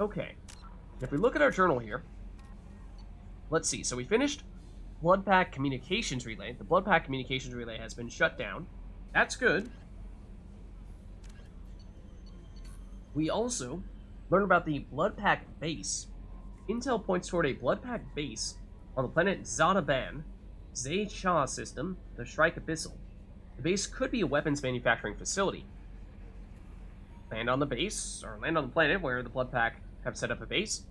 Okay. If we look at our journal here, let's see. So we finished Blood Pack Communications Relay. The Blood Pack Communications Relay has been shut down. That's good. We also learned about the Blood Pack base. Intel points toward a Blood Pack base on the planet Zadaban, Zay-Cha system, the Shrike Abyssal. The base could be a weapons manufacturing facility. Land on the base, or land on the planet where the Blood Pack have set up a base.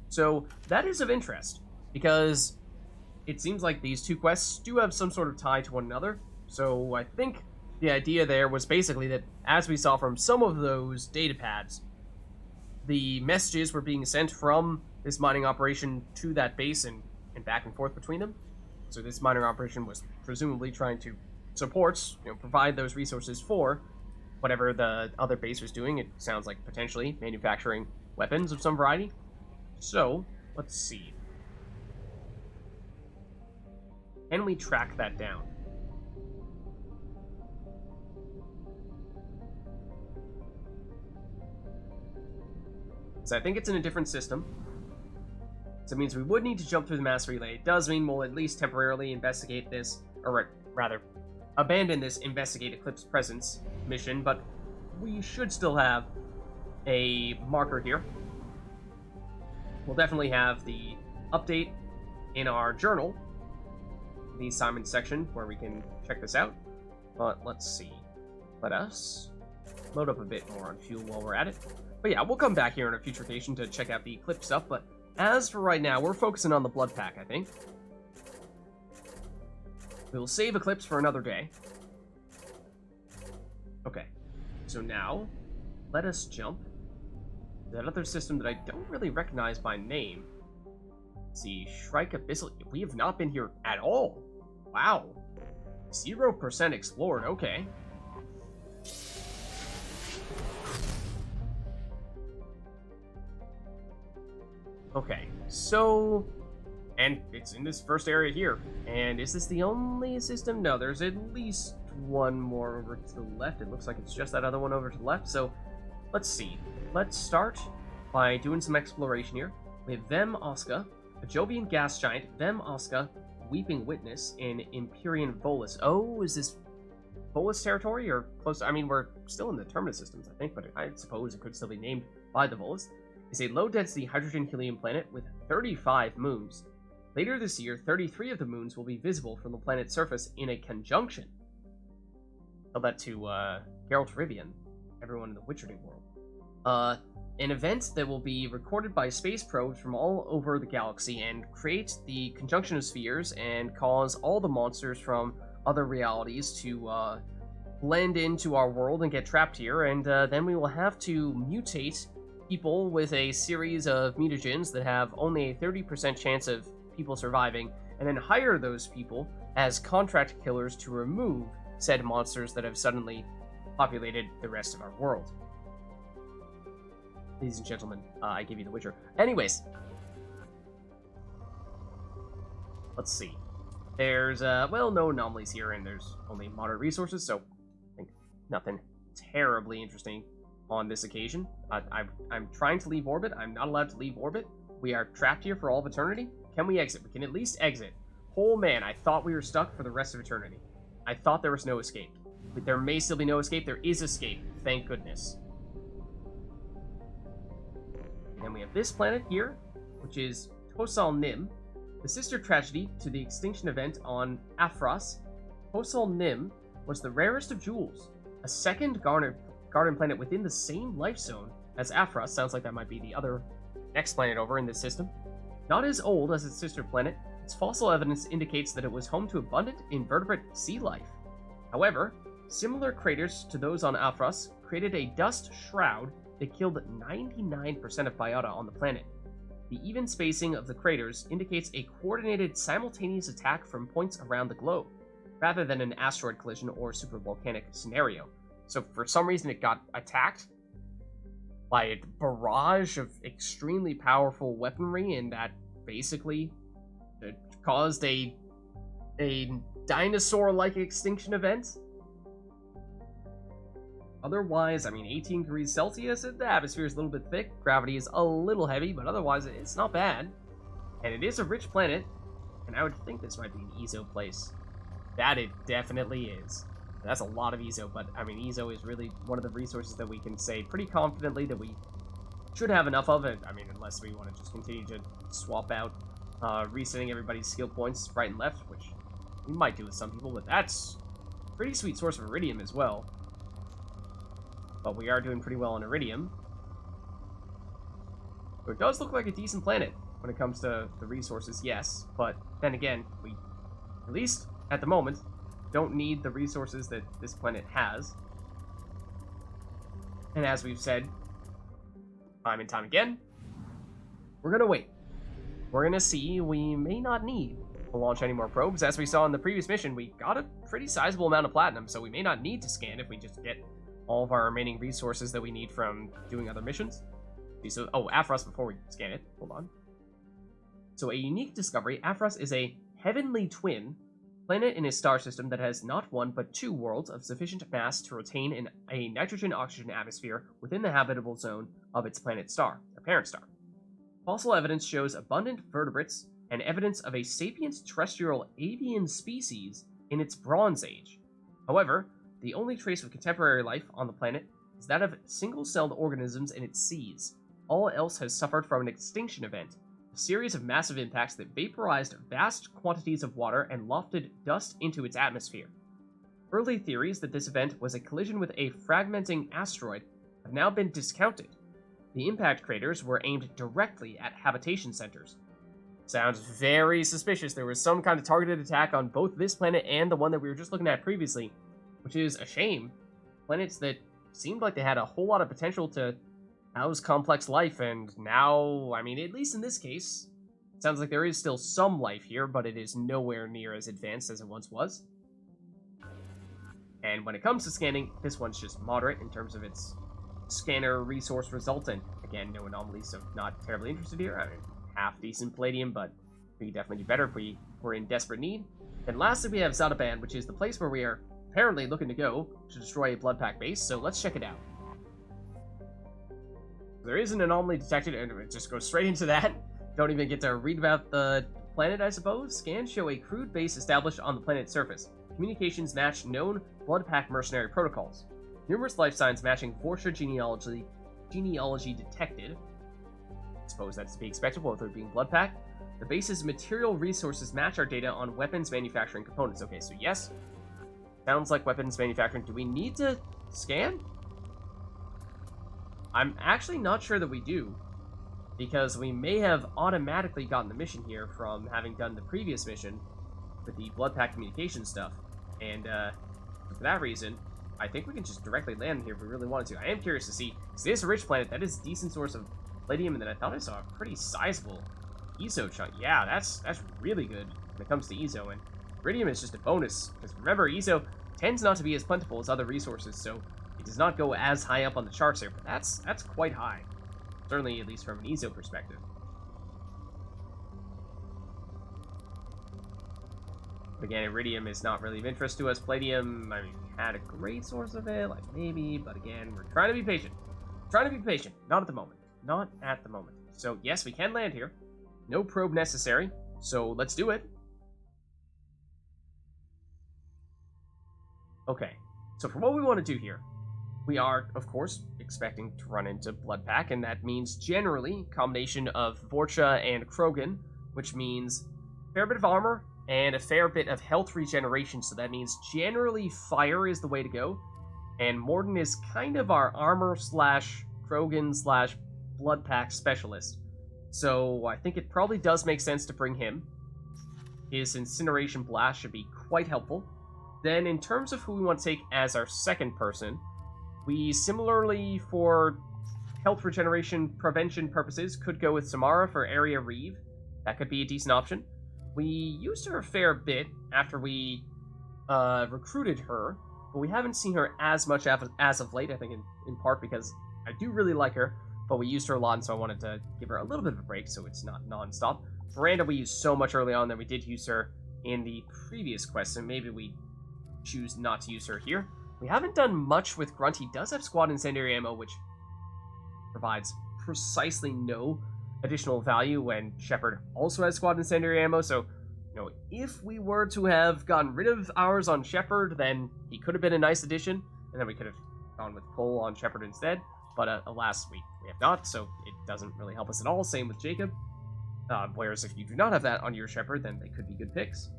So that is of interest, because it seems like these two quests do have some sort of tie to one another. So I think the idea there was basically that, as we saw from some of those data pads, the messages were being sent from this mining operation to that base and back and forth between them. So this mining operation was presumably trying to support, provide those resources for whatever the other base was doing. It sounds like potentially manufacturing weapons of some variety. So, let's see. Can we track that down? So I think it's in a different system. So it means we would need to jump through the mass relay. It does mean we'll at least temporarily investigate this, or rather, abandon this Investigate Eclipse Presence mission, but we should still have a marker here. We'll definitely have the update in our journal, the assignment section, where we can check this out. But let's see. Let us load up a bit more on fuel while we're at it. But yeah, we'll come back here on a future occasion to check out the Eclipse stuff, but as for right now, we're focusing on the Blood Pack, I think. We'll save Eclipse for another day. Okay, so now, let us jump to that other system that I don't really recognize by name. Let's see, Shrike Abyssal. We have not been here at all. Wow. 0% explored, okay. Okay, so, and it's in this first area here. And is this the only system? No, there's at least one more over to the left. It looks like it's just that other one over to the left. So, let's see. Let's start by doing some exploration here. We have Vem Osca, a Jovian gas giant, Vem Osca, Weeping Witness, and Empyrean Volus. Oh, is this Volus territory or close? I mean, we're still in the Terminus systems, I think, but I suppose it could still be named by the Volus. It's a low-density hydrogen-helium planet with 35 moons. Later this year, 33 of the moons will be visible from the planet's surface in a conjunction. Tell that to Geralt Rivian, everyone in the Witcherding world. An event that will be recorded by space probes from all over the galaxy and create the conjunction of spheres and cause all the monsters from other realities to blend into our world and get trapped here, and then we will have to mutate people with a series of mutagens that have only a 30% chance of people surviving, and then hire those people as contract killers to remove said monsters that have suddenly populated the rest of our world. Ladies and gentlemen, I give you The Witcher. Anyways, let's see. There's, well, no anomalies here, and there's only moderate resources, so I think nothing terribly interesting on this occasion. I'm trying to leave orbit. I'm not allowed to leave orbit. We are trapped here for all of eternity. Can we exit? We can at least exit. Oh man, I thought we were stuck for the rest of eternity. I thought there was no escape. But there may still be no escape. There is escape. Thank goodness. And then we have this planet here, which is Tosal Nim, the sister tragedy to the extinction event on Aphros. Tosal Nim was the rarest of jewels, a second garden planet within the same life zone as Aphros. Sounds like that might be the other next planet over in this system. Not as old as its sister planet, its fossil evidence indicates that it was home to abundant invertebrate sea life. However, similar craters to those on Aphros created a dust shroud that killed 99% of biota on the planet. The even spacing of the craters indicates a coordinated simultaneous attack from points around the globe, rather than an asteroid collision or supervolcanic scenario. So for some reason it got attacked by a barrage of extremely powerful weaponry, and that basically caused a dinosaur-like extinction event. Otherwise, I mean, 18 degrees Celsius, the atmosphere is a little bit thick, gravity is a little heavy, but otherwise it's not bad. And it is a rich planet, and I would think this might be an EZO place. That it definitely is. That's a lot of EZO, but I mean, EZO is really one of the resources that we can say pretty confidently that we should have enough of it. I mean, unless we want to just continue to swap out resetting everybody's skill points right and left, which we might do with some people, but that's a pretty sweet source of iridium as well. But we are doing pretty well on iridium. So it does look like a decent planet when it comes to the resources, yes. But then again, we, at least at the moment, don't need the resources that this planet has. And as we've said time and time again, we're going to wait. We're going to see. We may not need to launch any more probes. As we saw in the previous mission, we got a pretty sizable amount of platinum, so we may not need to scan if we just get all of our remaining resources that we need from doing other missions. So, Aphros before we scan it. Hold on. So a unique discovery, Aphros is a heavenly twin planet in a star system that has not one but two worlds of sufficient mass to retain a nitrogen-oxygen atmosphere within the habitable zone of its planet star, a parent star. Fossil evidence shows abundant vertebrates and evidence of a sapient terrestrial avian species in its Bronze Age. However, the only trace of contemporary life on the planet is that of single-celled organisms in its seas. All else has suffered from an extinction event, a series of massive impacts that vaporized vast quantities of water and lofted dust into its atmosphere. Early theories that this event was a collision with a fragmenting asteroid have now been discounted. The impact craters were aimed directly at habitation centers. Sounds very suspicious. There was some kind of targeted attack on both this planet and the one that we were just looking at previously, which is a shame. Planets that seemed like they had a whole lot of potential to house complex life, and now, I mean, at least in this case, it sounds like there is still some life here, but it is nowhere near as advanced as it once was. And when it comes to scanning, this one's just moderate in terms of its scanner resource resultant. Again, no anomalies, so not terribly interested here. I mean, half decent palladium, but we could definitely do better if we were in desperate need. And lastly, we have Zadaban, which is the place where we are apparently looking to go to destroy a blood pack base, so let's check it out. There is an anomaly detected, and it just goes straight into that. Don't even get to read about the planet, I suppose. Scans show a crude base established on the planet's surface. Communications match known blood pack mercenary protocols. Numerous life signs matching Vorsha genealogy detected. I suppose that's to be expected with there being blood pack. The base's material resources match our data on weapons manufacturing components. Okay, so yes. Sounds like weapons manufacturing. Do we need to scan? I'm actually not sure that we do, because we may have automatically gotten the mission here from having done the previous mission with the blood pack communication stuff, and for that reason, I think we can just directly land here if we really wanted to. I am curious to see, because it is a rich planet, that is a decent source of palladium, and then I thought I saw a pretty sizable EZO chunk. Yeah, that's really good when it comes to EZO, and iridium is just a bonus, because remember, EZO tends not to be as plentiful as other resources, so it does not go as high up on the charts here, but that's quite high. Certainly, at least from an EZO perspective. But again, iridium is not really of interest to us. Palladium, I mean, we had a great source of it, like maybe, but again, we're trying to be patient. Trying to be patient. Not at the moment. Not at the moment. So, yes, we can land here. No probe necessary, so let's do it. Okay, so for what we want to do here, we are, of course, expecting to run into blood pack, and that means generally combination of Vorcha and Krogan, which means a fair bit of armor and a fair bit of health regeneration, so that means generally fire is the way to go, and Morden is kind of our armor slash Krogan slash blood pack specialist, so I think it probably does make sense to bring him. His incineration blast should be quite helpful. Then in terms of who we want to take as our second person, we similarly, for health regeneration prevention purposes, could go with Samara for Area Reeve. That could be a decent option. We used her a fair bit after we recruited her, but we haven't seen her as much as of late, I think in part because I do really like her, but we used her a lot, and so I wanted to give her a little bit of a break so it's not non-stop. Miranda we used so much early on that we did use her in the previous quest, and maybe we choose not to use her here. We haven't done much with Grunt. He does have squad incendiary ammo, which provides precisely no additional value when Shepard also has squad incendiary ammo. So, if we were to have gotten rid of ours on Shepard, then he could have been a nice addition, and then we could have gone with Pull on Shepard instead. But alas, we have not, so it doesn't really help us at all. Same with Jacob. Whereas if you do not have that on your Shepard, then they could be good picks.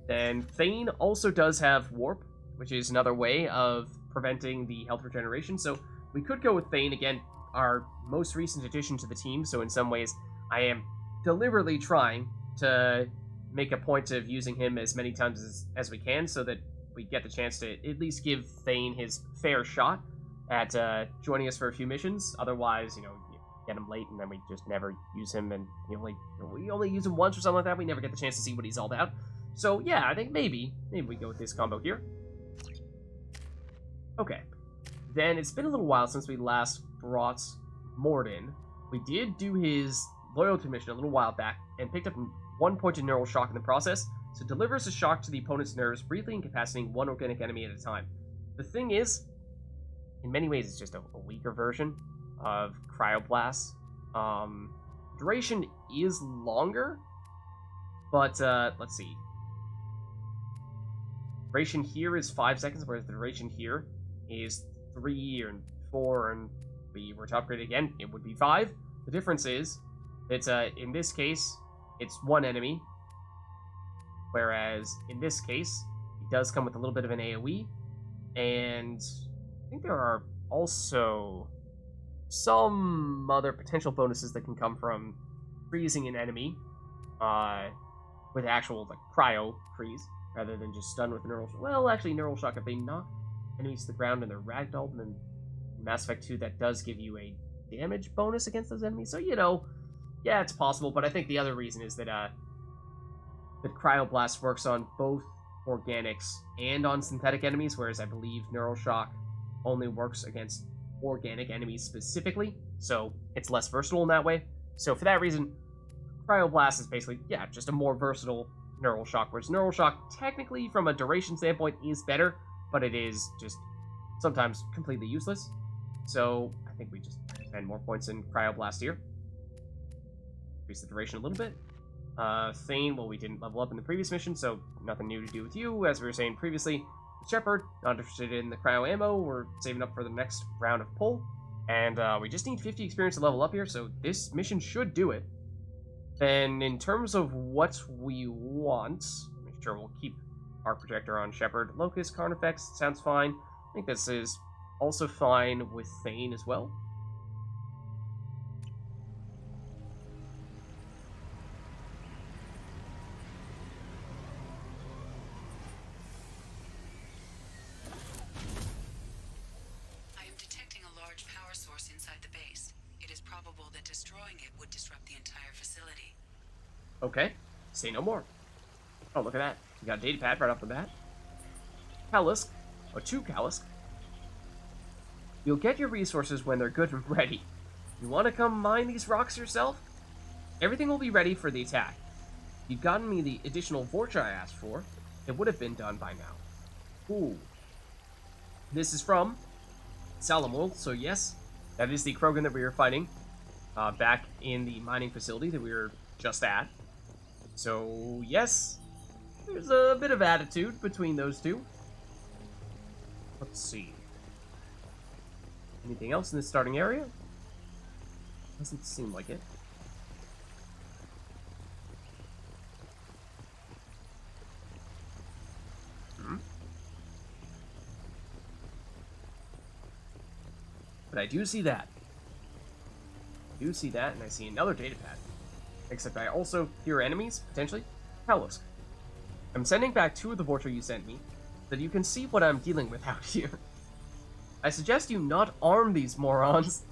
Then Thane also does have Warp, which is another way of preventing the health regeneration. So we could go with Thane again, our most recent addition to the team. So in some ways, I am deliberately trying to make a point of using him as many times as we can, so that we get the chance to at least give Thane his fair shot at joining us for a few missions. Otherwise, you get him late and then we just never use him, and we only use him once or something like that. We never get the chance to see what he's all about. So yeah, I think maybe we go with this combo here. Okay, then it's been a little while since we last brought Morden. We did do his loyalty mission a little while back and picked up 1 point of neural shock in the process. So it delivers a shock to the opponent's nerves, briefly incapacitating one organic enemy at a time. The thing is, in many ways, it's just a weaker version of Cryoblast. Duration is longer, but let's see. Duration here is 5 seconds, whereas the duration here is 3 and 4, and if we were to upgrade again, it would be 5. The difference is that in this case, it's one enemy, whereas in this case, it does come with a little bit of an AoE, and I think there are also some other potential bonuses that can come from freezing an enemy with actual cryo freeze, rather than just stun with neural shock. Well, actually, neural shock, if they knock enemies to the ground and they're ragdolled, and then in Mass Effect 2, that does give you a damage bonus against those enemies. So, yeah, it's possible, but I think the other reason is that Cryoblast works on both organics and on synthetic enemies, whereas I believe Neural Shock only works against organic enemies specifically, so it's less versatile in that way. So for that reason, Cryoblast is basically, just a more versatile Neural Shock, whereas Neural Shock, technically, from a duration standpoint, is better, but it is just sometimes completely useless. So I think we just spend more points in Cryoblast here. Increase the duration a little bit. Thane, well, we didn't level up in the previous mission, so nothing new to do with you. As we were saying previously, Shepard, not interested in the cryo ammo. We're saving up for the next round of pull. And we just need 50 experience to level up here, so this mission should do it. Then, in terms of what we want, make sure we'll keep our projector on Shepard. Locust, Carnifex, sounds fine. I think this is also fine with Thane as well. Okay, say no more. Oh, look at that. You got a data pad right off the bat. Calisk, or 2 Calisk. You'll get your resources when they're good and ready. You want to come mine these rocks yourself? Everything will be ready for the attack. If you'd gotten me the additional Vorcha I asked for, it would have been done by now. Ooh. This is from Salamul, so yes, that is the Krogan that we were fighting back in the mining facility that we were just at. So, yes, there's a bit of attitude between those two. Let's see. Anything else in this starting area? Doesn't seem like it. But I do see that. And I see another data pad. Except I also hear enemies, potentially. Kalusk. I'm sending back 2 of the Vorcha you sent me, so that you can see what I'm dealing with out here. I suggest you not arm these morons.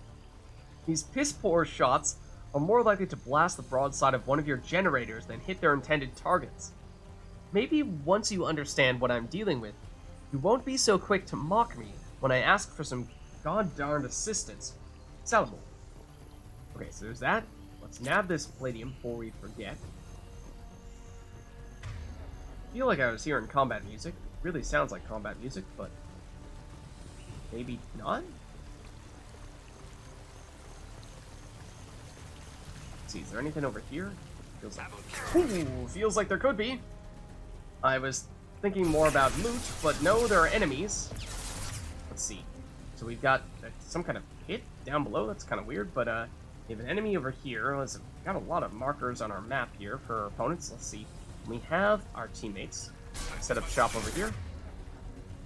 These piss-poor shots are more likely to blast the broadside of one of your generators than hit their intended targets. Maybe once you understand what I'm dealing with, you won't be so quick to mock me when I ask for some god-darned assistance. Salvo. Okay, so there's that. Let's nab this palladium before we forget. I feel like I was hearing combat music. It really sounds like combat music, but maybe not? Let's see, is there anything over here? Feels like there could be. I was thinking more about loot, but no, there are enemies. Let's see. So we've got some kind of pit down below. That's kind of weird, but we have an enemy over here. We've got a lot of markers on our map here for our opponents. Let's see. We have our teammates set up shop over here.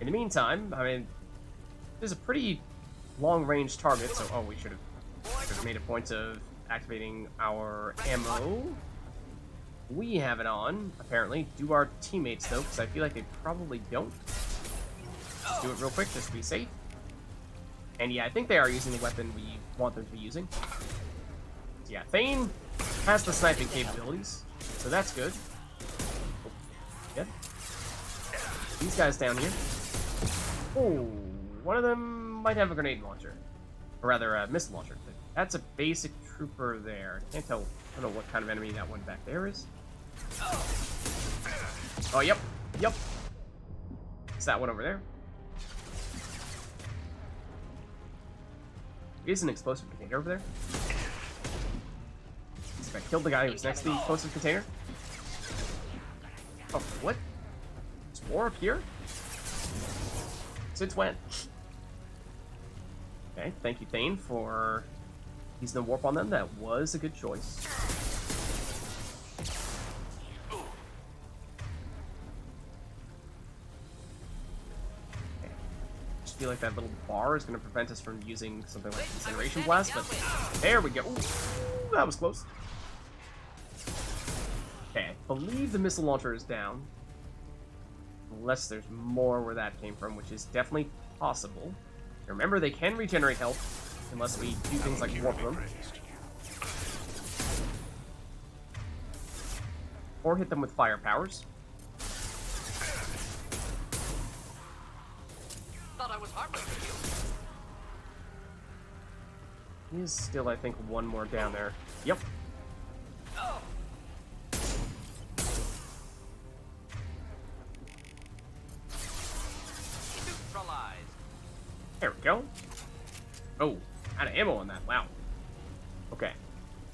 In the meantime, I mean, there's a pretty long-range target, so we should have made a point of activating our ammo. We have it on, apparently. Do our teammates, though, because I feel like they probably don't. Let's do it real quick, just to be safe. And yeah, I think they are using the weapon we want them to be using. So yeah, Thane has the sniping capabilities, so that's good. Oh, good. These guys down here. Oh, one of them might have a grenade launcher. Or rather, a missile launcher. But that's a basic trooper there. Can't tell. I don't know what kind of enemy that one back there is. Oh, yep. Yep. It's that one over there. Is an explosive container over there. If I killed the guy who was next to the explosive container. Oh, what? There's more up here? Since when? Okay, thank you, Thane, for using the warp on them. That was a good choice. I feel like that little bar is going to prevent us from using something like Incineration Blast, but there we go. Ooh, that was close. Okay, I believe the missile launcher is down. Unless there's more where that came from, which is definitely possible. Remember, they can regenerate health, unless we do things like warp them. Or hit them with fire powers. Thought I was harmless with you. There's still, I think, one more down there. Yep. There we go. Oh, out of ammo on that. Wow. Okay.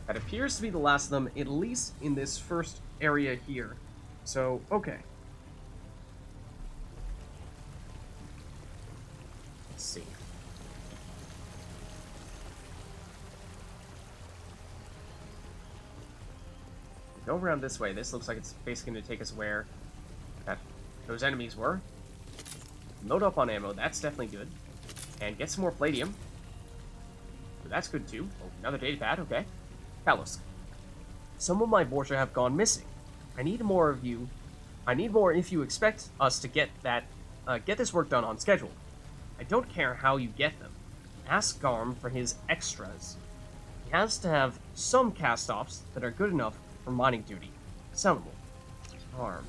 That appears to be the last of them, at least in this first area here. So, okay. Let's see. Go around this way. This looks like it's basically going to take us where those enemies were. Load up on ammo. That's definitely good. And get some more palladium. So that's good too. Oh, another data pad, okay. Kalos. Some of my Borgia have gone missing. I need more of you. I need more if you expect us to get that, get this work done on schedule. I don't care how you get them. Ask Garm for his extras. He has to have some cast-offs that are good enough for mining duty. Sellable. Garm.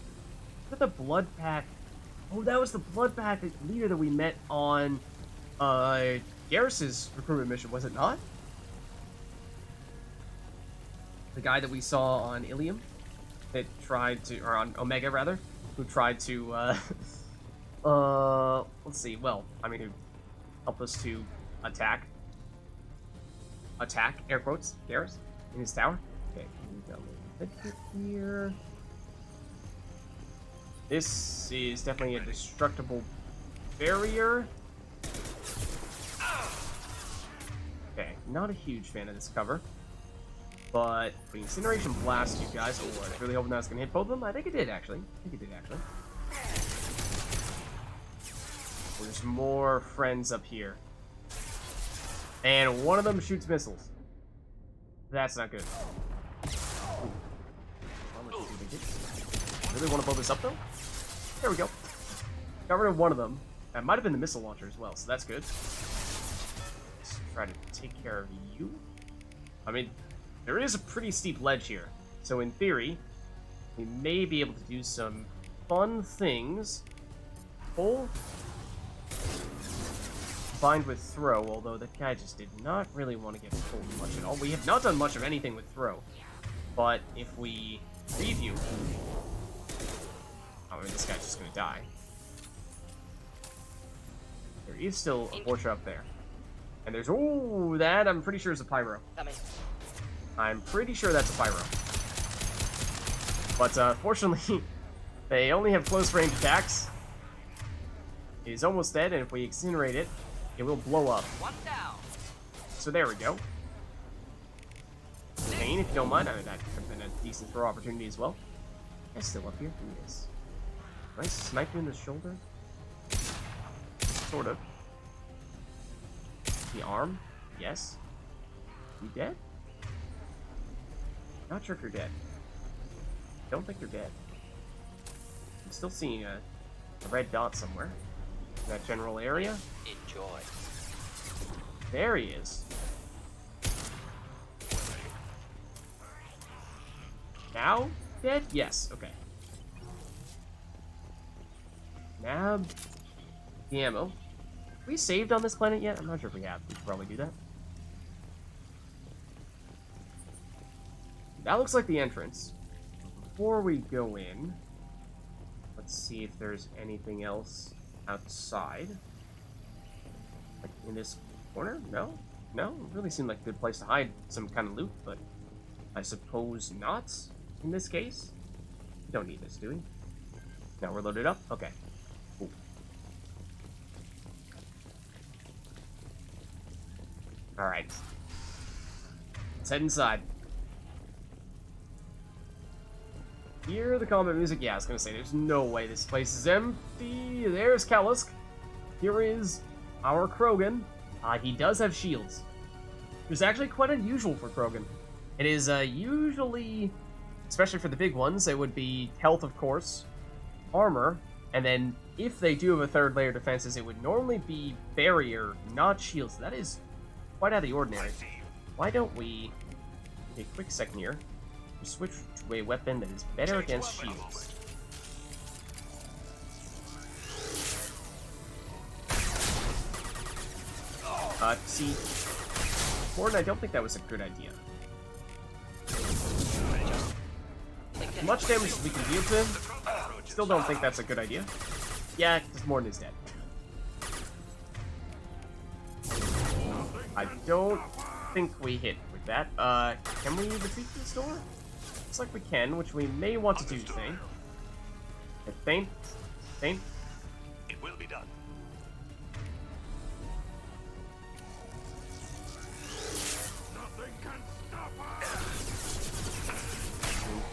Look at the blood pack. Oh, that was the blood pack leader that we met on Garrus's recruitment mission, was it not? The guy that we saw on Ilium that tried to, or on Omega rather, who tried to, let's see, well, I mean, who helped us to attack, air quotes, Garrus in his tower. Okay, we got a little bit here. This is definitely a destructible barrier. Okay, not a huge fan of this cover. But the Incineration Blast, you guys, oh, I was really hoping that was going to hit both of them. I think it did, actually. There's more friends up here. And one of them shoots missiles. That's not good. Ooh. Really want to blow this up, though? There we go. Got rid of one of them. That might have been the missile launcher as well, so that's good. Let's try to take care of you. I mean, there is a pretty steep ledge here, so in theory, we may be able to do some fun things. Pull, combined with throw, although that guy just did not really want to get pulled much at all. We have not done much of anything with throw, but if we preview... Oh, I mean, this guy's just going to die. There is still a Porsche up there. And there's... Ooh, that I'm pretty sure is a pyro. Coming. I'm pretty sure that's a pyro. But fortunately, they only have close range attacks. It is almost dead, and if we incinerate it, it will blow up. One down. So there we go. Pain, if you don't mind. I mean, that could have been a decent throw opportunity as well. Guy's still up here. He is. Nice snipe you in the shoulder. Sort of. The arm? Yes. You dead? Not sure if you're dead. Don't think you're dead. I'm still seeing a red dot somewhere. In that general area. Enjoy. There he is. Now dead? Yes, okay. Nab the ammo. Have we saved on this planet yet? I'm not sure if we have. We should probably do that. That looks like the entrance. Before we go in, let's see if there's anything else outside. Like in this corner? No? No? It really seemed like a good place to hide some kind of loot, but I suppose not in this case. We don't need this, do we? Now we're loaded up? Okay. Cool. Alright. Let's head inside. Hear the combat music? Yeah, I was gonna say, there's no way this place is empty. There's Kalusk. Here is our Krogan. He does have shields. Which is actually quite unusual for Krogan. It is usually, especially for the big ones, it would be health, of course, armor, and then if they do have a third layer defenses, it would normally be barrier, not shields. That is quite out of the ordinary. Why don't we take a quick second here to switch to a weapon that is better against shields? See, Gordon, I don't think that was a good idea. As much damage as we can deal to him, still don't think that's a good idea. Yeah, because Morton is dead. I don't think we hit with that. Can we defeat this door? Looks like we can, which we may want to do, Thane. Thane? Thane? It will be done.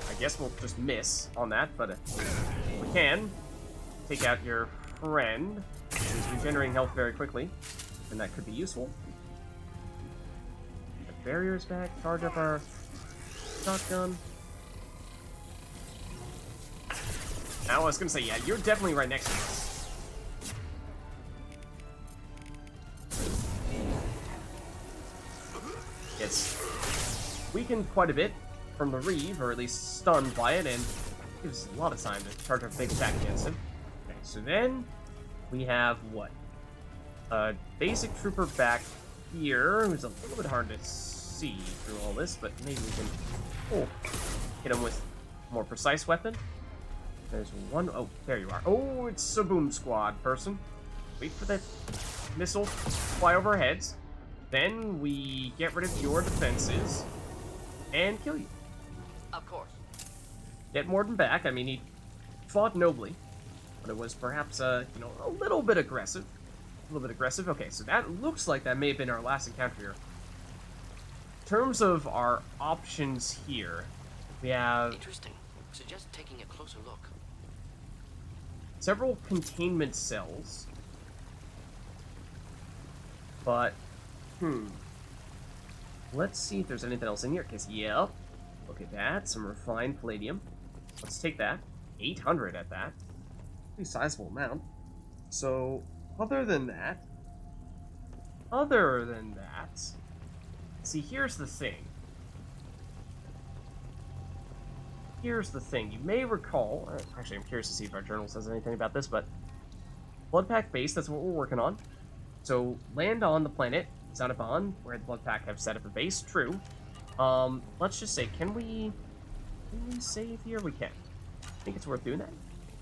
I guess we'll just miss on that, but we can take out your friend. He's regenerating health very quickly, and that could be useful. The barrier's back, charge up our shotgun. Now, I was gonna say, yeah, you're definitely right next to us. It's weakened quite a bit from the Reeve, or at least stunned by it, and gives us a lot of time to charge our big attack against him. Okay, so then we have what? A basic trooper back here, who's a little bit hard to see through all this, but maybe we can hit him with a more precise weapon. There's one. Oh, there you are. Oh, it's a boom squad person. Wait for that missile to fly over our heads. Then we get rid of your defenses and kill you. Of course. Get Morden back. I mean, he fought nobly, but it was perhaps, a little bit aggressive. A little bit aggressive. Okay, so that looks like that may have been our last encounter here. In terms of our options here, we have Interesting. Suggest taking a closer look. several containment cells, but, let's see if there's anything else in here, because, yep, look at that, some refined palladium. Let's take that. 800 at that. Pretty sizable amount. So, other than that, see, here's the thing. Here's the thing. You may recall, actually, I'm curious to see if our journal says anything about this, but Blood Pack base, that's what we're working on. So, land on the planet, Xanabon, where the Blood Pack have set up a base, true. Let's just say, can we save here? We can. I think it's worth doing that.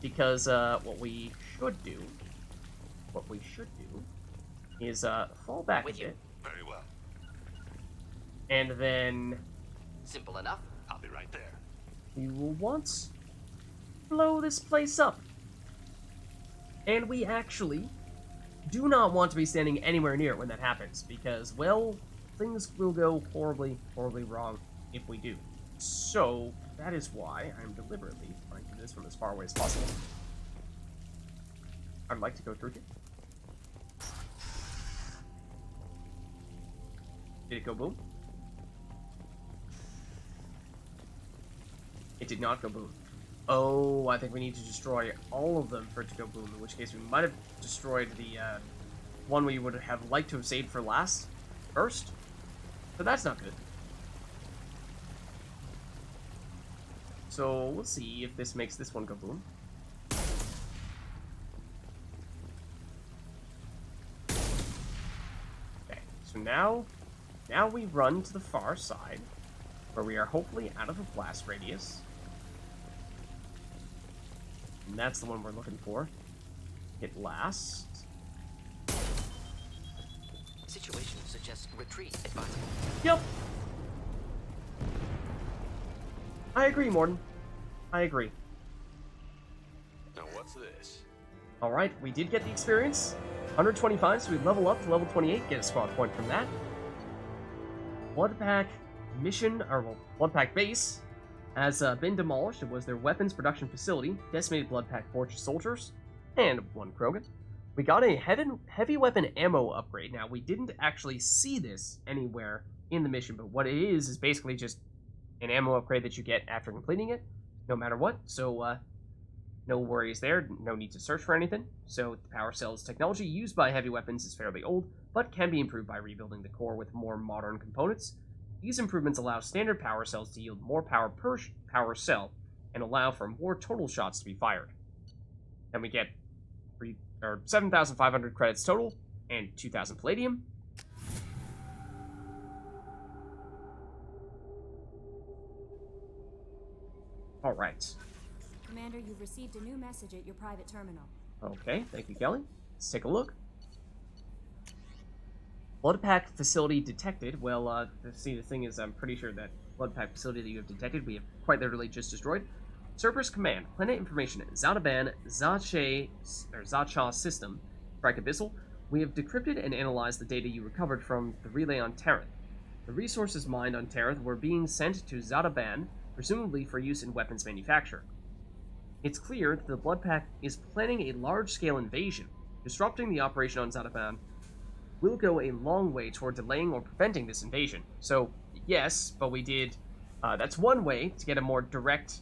Because, what we should do is fall back With a you. bit, Very well. and then Simple enough. I'll be right there. we will once blow this place up. And we actually do not want to be standing anywhere near it when that happens, because, well, things will go horribly, horribly wrong if we do. So, that is why I'm deliberately trying to do this from as far away as possible. I'd like to go through here. Did it go boom? It did not go boom. Oh, I think we need to destroy all of them for it to go boom, in which case we might have destroyed the one we would have liked to have saved for last, first. But that's not good. So, let's see if this makes this one go boom. Okay, so now we run to the far side, where we are hopefully out of the blast radius. And that's the one we're looking for. Hit last. Situation suggests retreat advisable. Yep. I agree, Morton. I agree. Now what's this? Alright, we did get the experience. 125, so we level up to level 28, get a squad point from that. Blood Pack mission, or well, Blood Pack base has been demolished. It was their weapons production facility, decimated Blood Pack Fortress soldiers, and one Krogan. We got a heavy weapon ammo upgrade. Now, we didn't actually see this anywhere in the mission, but what it is basically just an ammo upgrade that you get after completing it, no matter what. So, no worries there. No need to search for anything. So, the power cells technology used by heavy weapons is fairly old, but can be improved by rebuilding the core with more modern components. These improvements allow standard power cells to yield more power per power cell and allow for more total shots to be fired. Then we get 7,500 credits total and 2,000 palladium. All right. Commander, you've received a new message at your private terminal. Okay, thank you, Kelly. Let's take a look. Blood Pack facility detected. Well, see, the thing is, I'm pretty sure that Blood Pack facility that you have detected, we have quite literally just destroyed. Cerberus Command, Planet Information, Zataban, Zacha System, Strike Abyssal. We have decrypted and analyzed the data you recovered from the relay on Terrath. The resources mined on Terrath were being sent to Zataban, presumably for use in weapons manufacture. It's clear that the Blood Pack is planning a large-scale invasion. Disrupting the operation on Zataban will go a long way toward delaying or preventing this invasion. So, yes, but we did... that's one way to get a more direct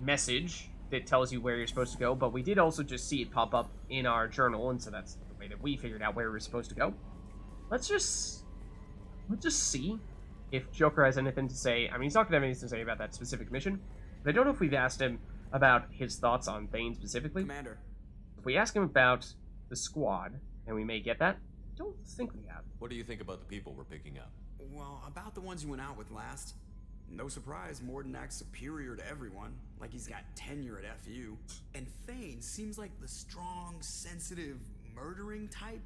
message that tells you where you're supposed to go, but we did also just see it pop up in our journal, and so that's the way that we figured out where we were supposed to go. Let's just see if Joker has anything to say. I mean, he's not going to have anything to say about that specific mission, but I don't know if we've asked him about his thoughts on Thane specifically. Commander. If we ask him about the squad, and we may get that, I don't think we have. What do you think about the people we're picking up? Well, about the ones you went out with last. No surprise, Morden acts superior to everyone, like he's got tenure at FU. And Thane seems like the strong, sensitive, murdering type.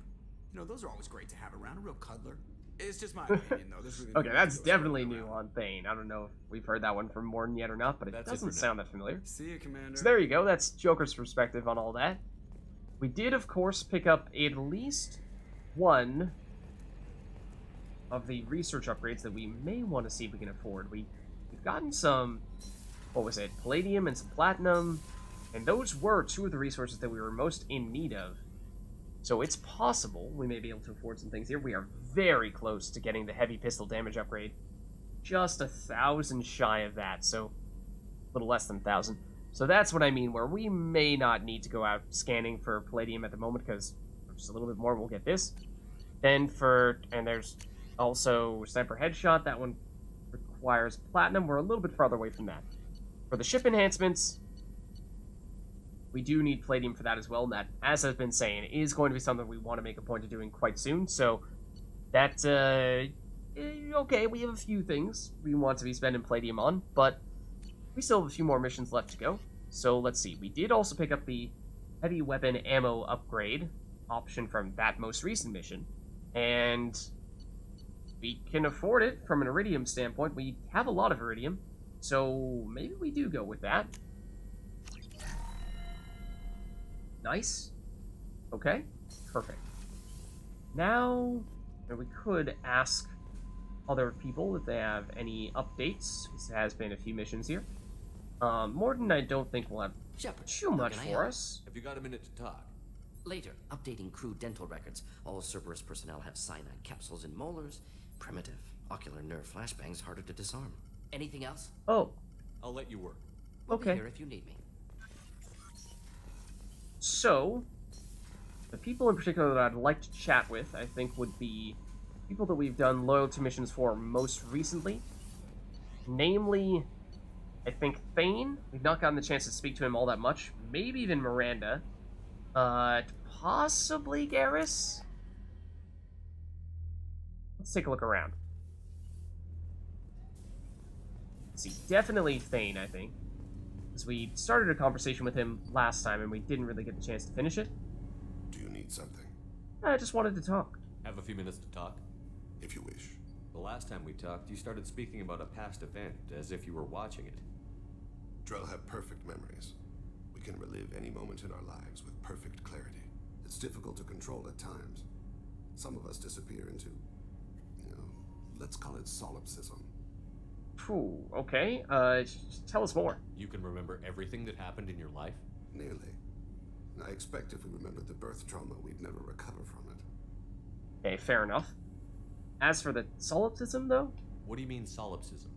You know, those are always great to have around, a real cuddler. It's just my opinion, though. There's really Okay, no that's ego definitely swirling new around. on Thane. I don't know if we've heard that one from Morton yet or not, but it That's it doesn't for now. sound that familiar. See ya, Commander. So there you go. That's Joker's perspective on all that. We did, of course, pick up at least one of the research upgrades that we may want to see if we can afford. We've gotten some, what was it, palladium and some platinum, and those were two of the resources that we were most in need of. So it's possible we may be able to afford some things here. We are very close to getting the heavy pistol damage upgrade. Just 1,000 shy of that, so a little less than 1,000. So that's what I mean, where we may not need to go out scanning for palladium at the moment, because for just a little bit more, we'll get this. Then and there's also sniper headshot. That one requires platinum. We're a little bit farther away from that. For the ship enhancements, we do need palladium for that as well, and that, as I've been saying, is going to be something we want to make a point of doing quite soon. So that, okay, we have a few things we want to be spending palladium on, but we still have a few more missions left to go. So let's see. We did also pick up the heavy weapon ammo upgrade option from that most recent mission, and we can afford it from an iridium standpoint. We have a lot of iridium, so maybe we do go with that. Nice. Okay, perfect. Now, we could ask other people if they have any updates. There has been a few missions here. Morden, I don't think will have Shepard, too how much can I for help? us. Have you got a minute to talk? Later, updating crew dental records. All Cerberus personnel have cyanide capsules in molars. Primitive. Ocular nerve flashbangs harder to disarm. Anything else? Oh, I'll let you work. We'll be okay. here if you need me. So, the people in particular that I'd like to chat with, I think, would be people that we've done loyalty missions for most recently. Namely, I think Thane. We've not gotten the chance to speak to him all that much. Maybe even Miranda. Possibly Garrus? Let's take a look around. Let's see, definitely Thane, I think. Because we started a conversation with him last time and we didn't really get the chance to finish it. Do you need something? I just wanted to talk. Have a few minutes to talk? If you wish. The last time we talked, you started speaking about a past event, as if you were watching it. Drell have perfect memories. We can relive any moment in our lives with perfect clarity. It's difficult to control at times. Some of us disappear into, let's call it solipsism. Phew, okay. Tell us more. You can remember everything that happened in your life? Nearly. I expect if we remembered the birth trauma, we'd never recover from it. Okay, fair enough. As for the solipsism, though? What do you mean solipsism?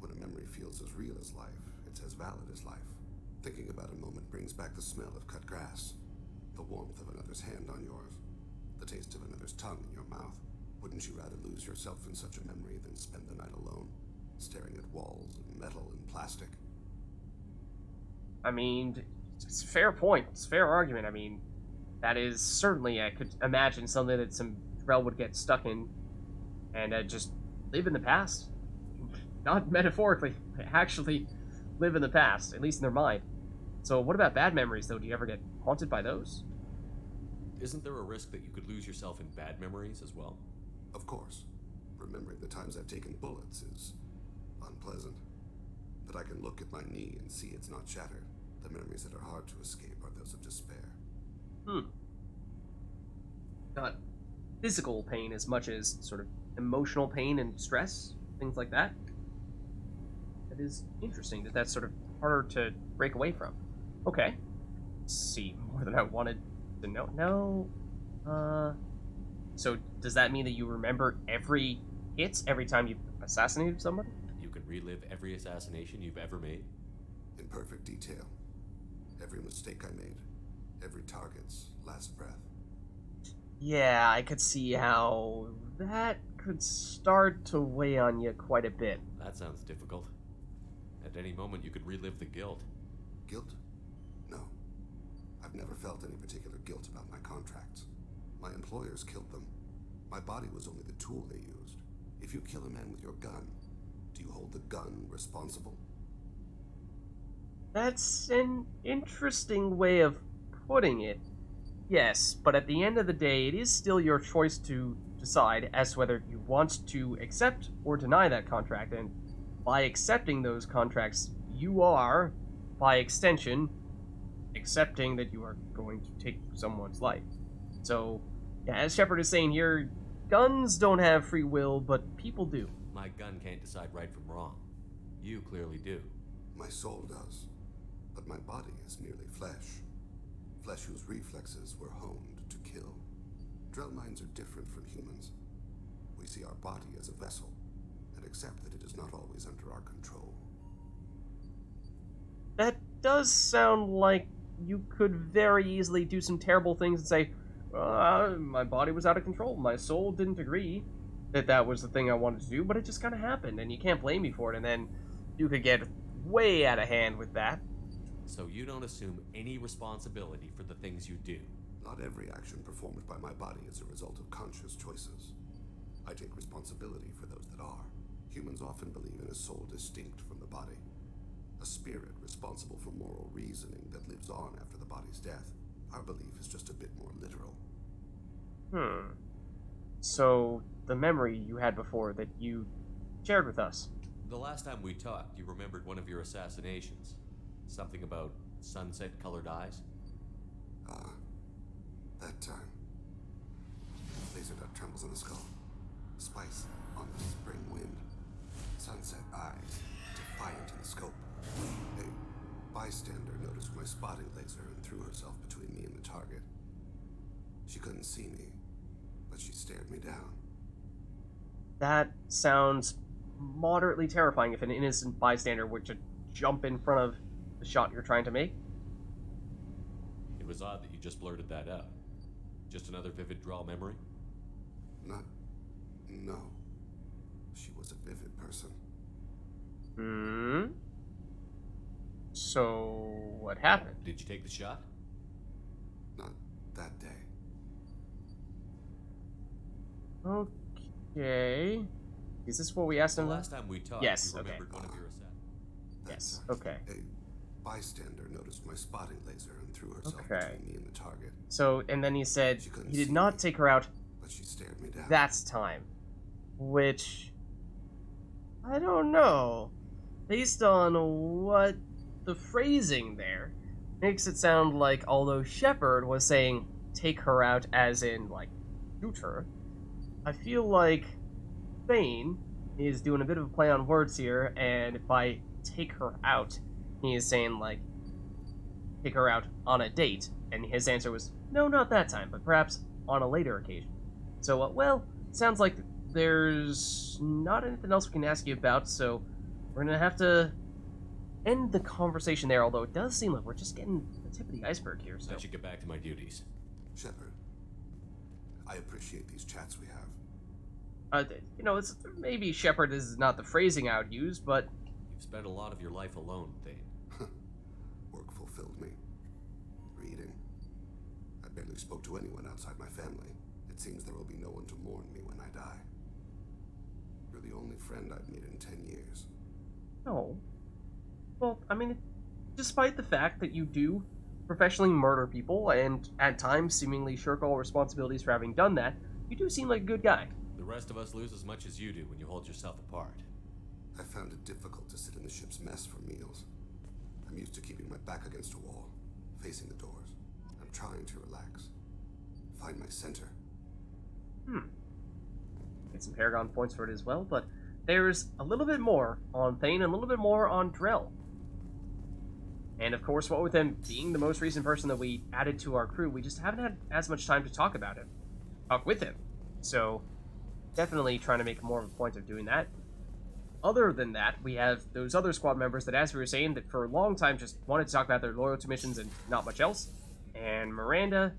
When a memory feels as real as life, it's as valid as life. Thinking about a moment brings back the smell of cut grass, the warmth of another's hand on yours, the taste of another's tongue in your mouth. Wouldn't you rather lose yourself in such a memory than spend the night alone, staring at walls and metal and plastic? I mean, it's a fair point. It's a fair argument. I mean, that is certainly, I could imagine something that some Drell would get stuck in and just live in the past. Not metaphorically, actually live in the past, at least in their mind. So what about bad memories, though? Do you ever get haunted by those? Isn't there a risk that you could lose yourself in bad memories as well? Of course. Remembering the times I've taken bullets is unpleasant. But I can look at my knee and see it's not shattered. The memories that are hard to escape are those of despair. Not physical pain as much as sort of emotional pain and stress, things like that. That is interesting that that's sort of harder to break away from. Okay. Let's see, more than I wanted to know. No. So does that mean that you remember every hit every time you've assassinated somebody? You can relive every assassination you've ever made? In perfect detail. Every mistake I made. Every target's last breath. Yeah, I could see how that could start to weigh on you quite a bit. That sounds difficult. At any moment, you could relive the guilt. Guilt? No. I've never felt any particular guilt about my contracts. My employers killed them. My body was only the tool they used. If you kill a man with your gun, do you hold the gun responsible? That's an interesting way of putting it. Yes, but at the end of the day, it is still your choice to decide as to whether you want to accept or deny that contract, and by accepting those contracts, you are, by extension, accepting that you are going to take someone's life. So, yeah, as Shepard is saying here, guns don't have free will, but people do. My gun can't decide right from wrong. You clearly do. My soul does. But my body is merely flesh. Flesh whose reflexes were honed to kill. Drell minds are different from humans. We see our body as a vessel, and accept that it is not always under our control. That does sound like you could very easily do some terrible things and say, my body was out of control. My soul didn't agree that that was the thing I wanted to do, but it just kind of happened, and you can't blame me for it. And then you could get way out of hand with that. So you don't assume any responsibility for the things you do. Not every action performed by my body is a result of conscious choices. I take responsibility for those that are. Humans often believe in a soul distinct from the body. A spirit responsible for moral reasoning that lives on after the body's death. Our belief is just a bit more literal. So, the memory you had before that you shared with us. The last time we talked, you remembered one of your assassinations. Something about sunset-colored eyes? That time. Laser dot trembles in the skull. Spice on the spring wind. Sunset eyes, defiant in the scope. A bystander noticed my spotting laser and threw herself between me and the target. She couldn't see me, but she stared me down. That sounds moderately terrifying if an innocent bystander were to jump in front of the shot you're trying to make. It was odd that you just blurted that out. Just another vivid draw memory? No. She was a vivid person. So, what happened? Did you take the shot? Not that day. Okay. Is this what we asked The him? last time we talked, Yes, you okay. remembered one of your assassinations. Yes, okay. A bystander noticed my spotting laser and threw herself Okay. between me and the target. So, and then he said She couldn't he did see not me. take her out But she stared me down. that time. Which, I don't know. Based on what the phrasing there makes it sound like although Shepard was saying take her out as in, like, shoot her, I feel like Thane is doing a bit of a play on words here, and by take her out, he is saying, like, take her out on a date, and his answer was, no, not that time, but perhaps on a later occasion. So, well, sounds like there's not anything else we can ask you about, so we're gonna have to end the conversation there, although it does seem like we're just getting the tip of the iceberg here, so... I should get back to my duties. Shepard, I appreciate these chats we have. It's maybe Shepard is not the phrasing I would use, but You've spent a lot of your life alone, Thane. Work fulfilled me. Reading. I barely spoke to anyone outside my family. It seems there will be no one to mourn me when I die. You're the only friend I've made in 10 years. no. Well, I mean, despite the fact that you do professionally murder people and at times seemingly shirk all responsibilities for having done that, you do seem like a good guy. The rest of us lose as much as you do when you hold yourself apart. I found it difficult to sit in the ship's mess for meals. I'm used to keeping my back against a wall, facing the doors. I'm trying to relax. Find my center. Get some Paragon points for it as well, but there's a little bit more on Thane and a little bit more on Drell. And of course, what with him being the most recent person that we added to our crew, we just haven't had as much time to talk with him. So, definitely trying to make more of a point of doing that. Other than that, we have those other squad members that, as we were saying, that for a long time just wanted to talk about their loyalty missions and not much else. And Miranda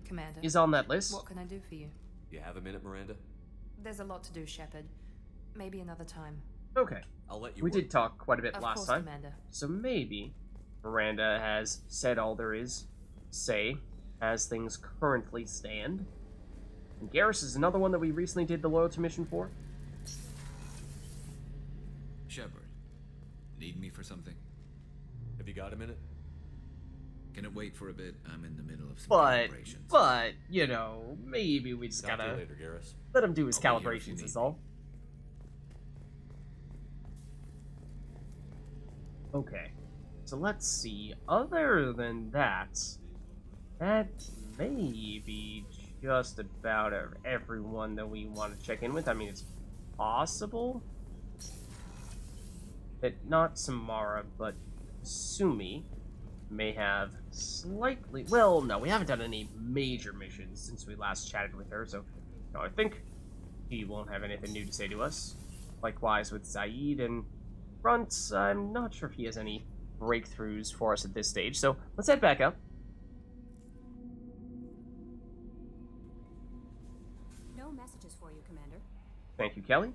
Commander, is on that list. what can I do for you? You have a minute, Miranda? There's a lot to do, Shepard. Maybe another time. Okay. I'll let you We work. did talk quite a bit Of last course, time. Commander. So maybe Miranda has said all there is to say as things currently stand. And Garrus is another one that we recently did the loyalty mission for. Shepard, need me for something? Have you got a minute? Can it wait for a bit? I'm in the middle of some But, calibrations. maybe we just Talk to you gotta later, Garrus. let him do his I'll be here if you calibrations need is me. all. Okay. So let's see. Other than that, that may be just about everyone that we want to check in with. I mean, it's possible that not Samara, but Sumi may have slightly... Well, no, we haven't done any major missions since we last chatted with her, so no, I think he won't have anything new to say to us. Likewise with Zaid and Runt, I'm not sure if he has any breakthroughs for us at this stage, so let's head back up. No messages for you, Commander. Thank you, Kelly.